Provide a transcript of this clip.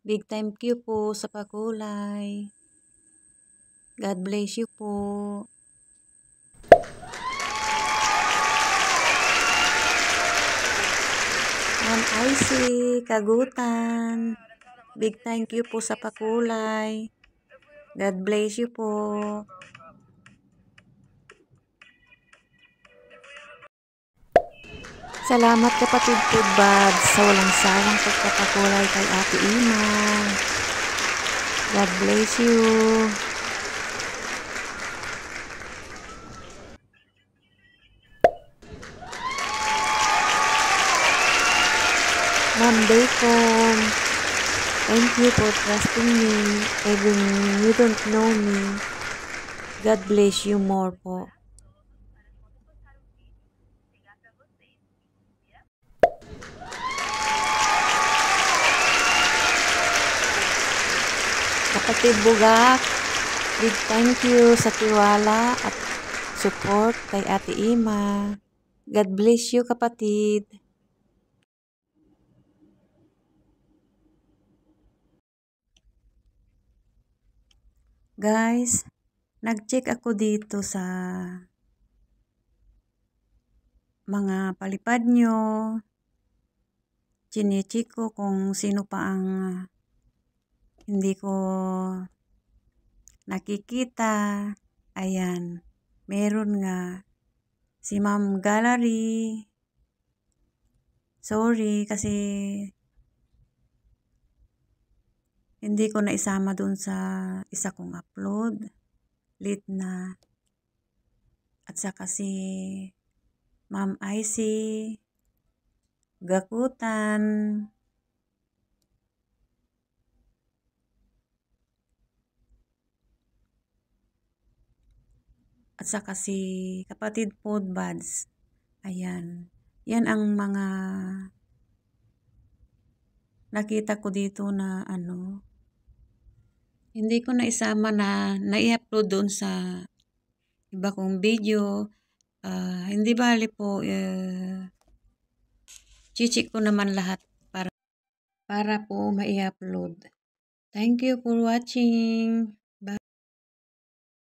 Big thank you po sa pakulay. God bless you po. Ma'am Icy, Kagutan. Big thank you po sa pakulay. God bless you po. Salamat kapatid Foodbad sa walang sawang pagpapakulay kay Ate Ima. God bless you. Ma'am Bacon, thank you for trusting me even you don't know me. God bless you more po. Kapatid Bugak, big thank you sa tiwala at support kay Ate Ima. God bless you kapatid. Guys, nag-check ako dito sa mga palipad nyo. Chine-check ko kung sino pa ang hindi ko nakikita. Ayan, meron nga si Ma'am Gallery. Sorry kasi hindi ko na isama dun sa isa kong upload. Late na. At saka si Ma'am Icy, Gakutan. At saka si kapatid Foodbuds. Ayan. Yan ang mga nakita ko dito na hindi ko na isama na nai-upload doon sa iba kong video. Hindi bali po, chichik ko naman lahat para po mai-upload. Thank you for watching.